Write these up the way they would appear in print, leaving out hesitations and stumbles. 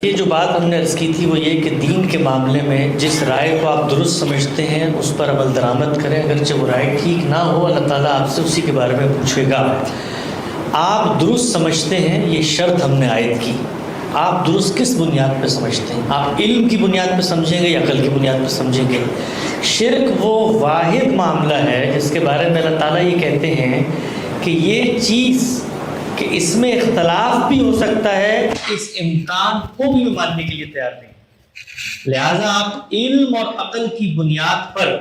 یہ جو بات ہم نے عرض کی تھی وہ یہ کہ دین کے معاملے میں جس رائے کو آپ درست سمجھتے ہیں اس پر عمل درآمد کریں، اگرچہ وہ رائے ٹھیک نہ ہو اللہ تعالیٰ آپ سے اسی کے بارے میں پوچھے گا۔ آپ درست سمجھتے ہیں، یہ شرط ہم نے عائد کی۔ آپ درست کس بنیاد پہ سمجھتے ہیں؟ آپ علم کی بنیاد پہ سمجھیں گے یا عقل کی بنیاد پہ سمجھیں گے؟ شرک وہ واحد معاملہ ہے جس کے بارے میں اللہ تعالیٰ یہ کہتے ہیں کہ یہ چیز کہ اس میں اختلاف بھی ہو سکتا ہے، اس امکان کو بھی ماننے کے لیے تیار نہیں۔ لہٰذا آپ علم اور عقل کی بنیاد پر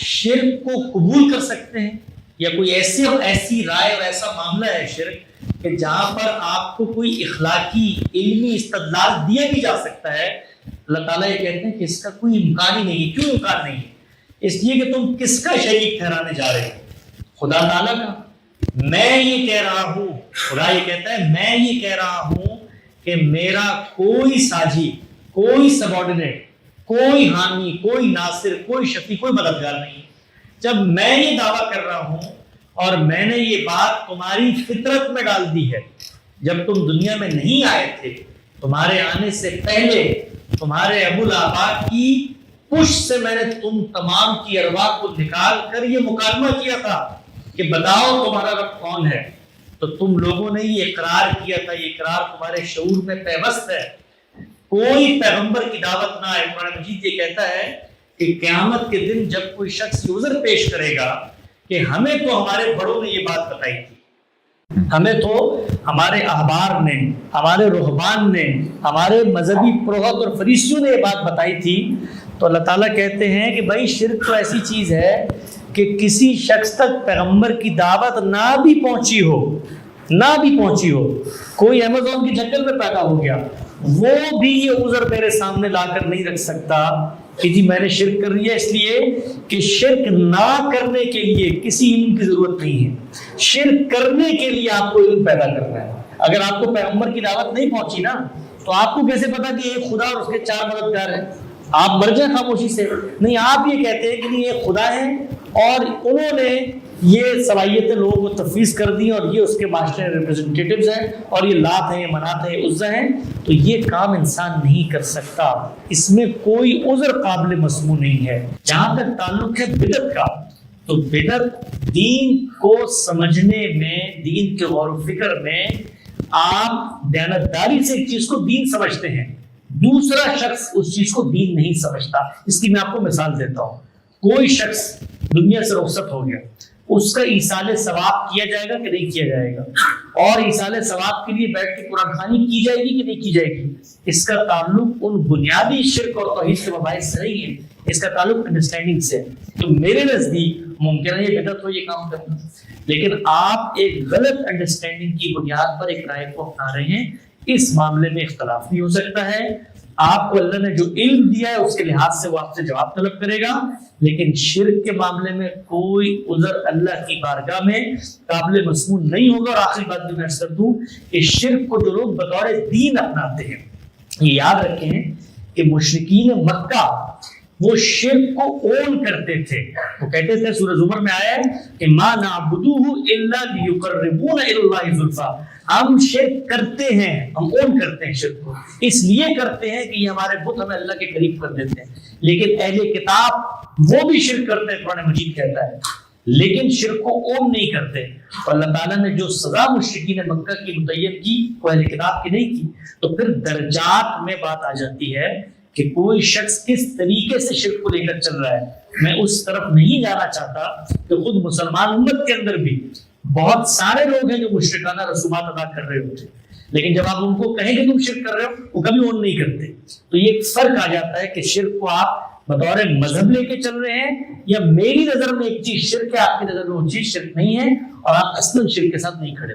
شرک کو قبول کر سکتے ہیں، یا کوئی ایسی رائے اور ایسا معاملہ ہے شرک کہ جہاں پر آپ کو کوئی اخلاقی علمی استدلال دیا بھی جا سکتا ہے، اللہ تعالیٰ یہ کہتے ہیں کہ اس کا کوئی امکان ہی نہیں ہے۔ کیوں امکان نہیں ہے؟ اس لیے کہ تم کس کا شریک ٹھہرانے جا رہے ہو؟ خدا تعالیٰ کا۔ میں یہ کہہ رہا ہوں، خدا یہ کہتا ہے میں یہ کہہ رہا ہوں کہ میرا کوئی ساجی، کوئی سبارڈینیٹ، کوئی حامی، کوئی ناصر، کوئی شفیع، کوئی مددگار نہیں۔ جب میں یہ دعویٰ کر رہا ہوں اور میں نے یہ بات تمہاری فطرت میں ڈال دی ہے، جب تم دنیا میں نہیں آئے تھے، تمہارے آنے سے پہلے تمہارے ابو الآباء کی پشت سے میں نے تم تمام کی ارواح کو نکال کر یہ مکالمہ کیا تھا کہ بتاؤ تمہارا رب کون ہے، تو تم لوگوں نے یہ اقرار کیا تھا۔ یہ اقرار تمہارے شعور میں پیوست ہے۔ کوئی پیغمبر کی دعوت نہ آئے۔ قرآن مجید یہ کہتا ہے کہ قیامت کے دن جب کوئی شخص یہ عذر پیش کرے گا کہ ہمیں تو ہمارے بڑوں نے یہ بات بتائی تھی، ہمیں تو ہمارے احبار نے، ہمارے رہبان نے، ہمارے مذہبی پروہت اور فریسیوں نے یہ بات بتائی تھی، تو اللہ تعالیٰ کہتے ہیں کہ بھائی شرک تو ایسی چیز ہے کہ کسی شخص تک پیغمبر کی دعوت نہ بھی پہنچی ہو، کوئی امیزون کے جنگل میں پیدا ہو گیا، وہ بھی یہ عذر میرے سامنے لا کر نہیں رکھ سکتا کہ جی میں نے شرک کر لیا، اس لیے کہ شرک نہ کرنے کے لیے کسی علم کی ضرورت نہیں ہے، شرک کرنے کے لیے آپ کو علم پیدا کرنا ہے۔ اگر آپ کو پیغمبر کی دعوت نہیں پہنچی نا، تو آپ کو کیسے پتا کہ ایک خدا اور اس کے 4 مددگار ہیں؟ آپ مر جائیں خاموشی سے؟ نہیں، آپ یہ کہتے ہیں کہ نہیں یہ خدا ہے اور انہوں نے یہ صلاحیتیں لوگوں کو تفویض کر دی اور یہ اس کے ماسٹر ریپرزنٹیٹیوز ہیں اور یہ لات ہیں، یہ منات ہیں، یہ عزا ہیں، تو یہ کام انسان نہیں کر سکتا۔ اس میں کوئی عذر قابل مسموع نہیں ہے۔ جہاں تک تعلق ہے بدعت کا، تو بدعت دین کو سمجھنے میں، دین کے غور و فکر میں آپ دیانتداری سے ایک چیز کو دین سمجھتے ہیں، دوسرا شخص اس چیز کو دین نہیں سمجھتا۔ اس کی میں آپ کو مثال دیتا ہوں۔ کوئی شخص دنیا سے رخصت ہو گیا، اس کا ایصال ثواب کیا جائے گا کہ نہیں کیا جائے گا؟ اور ایصال ثواب کے لیے بیٹھ کے قرآن خوانی کی جائے گی کہ نہیں کی جائے گی؟ اس کا تعلق ان بنیادی شرک اور توحید کے مباحث سے نہیں ہے، اس کا تعلق انڈرسٹینڈنگ سے ہے۔ تو میرے نزدیک ممکن ہے یہ بدعت ہو یہ کام کرنا، لیکن آپ ایک غلط انڈرسٹینڈنگ کی بنیاد پر ایک رائے کو اپنا رہے ہیں۔ اس معاملے میں اختلاف بھی ہو سکتا ہے، آپ کو اللہ نے جو علم دیا ہے اس کے لحاظ سے وہ آپ سے جواب طلب کرے گا، لیکن شرک کے معاملے میں کوئی عذر اللہ کی بارگاہ میں قابل مسموع نہیں ہوگا۔ اور آخری بات بھی میں عرض کر دوں کہ شرک کو جو لوگ بطور دین اپناتے ہیں، یہ یاد رکھیں کہ مشرکین مکہ وہ شرک کو اون کرتے تھے۔ وہ کہتے تھے، سورہ زمر میں آیا ہے کہ ما نعبدوہ الا لیقربونا الی اللہ زلفی، ہم شرک کرتے ہیں، ہم اون کرتے ہیں شرک کو، اس لیے کرتے ہیں کہ یہ ہمارے بت ہمیں اللہ کے قریب کر دیتے ہیں۔ لیکن اہل کتاب وہ بھی شرک کرتے ہیں، قرآن مجید کہتا ہے، لیکن شرک کو اون نہیں کرتے۔ اور اللہ تعالیٰ نے جو سزا مشرکین مکہ کی متعین کی وہ اہل کتاب کی نہیں کی۔ تو پھر درجات میں بات آ جاتی ہے کہ کوئی شخص کس طریقے سے شرک کو لے کر چل رہا ہے۔ میں اس طرف نہیں جانا چاہتا کہ خود مسلمان امت کے اندر بھی بہت سارے لوگ ہیں جو مشرکانہ رسومات ادا کر رہے ہوتے ہیں، لیکن جب آپ ان کو کہیں کہ تم شرک کر رہے ہو وہ کبھی اون نہیں کرتے۔ تو یہ ایک فرق آ جاتا ہے کہ شرک کو آپ بطور مذہب لے کے چل رہے ہیں، یا میری نظر میں ایک چیز شرک ہے، آپ کی نظر میں وہ چیز شرک نہیں ہے، اور آپ اصلاً شرک کے ساتھ نہیں کھڑے۔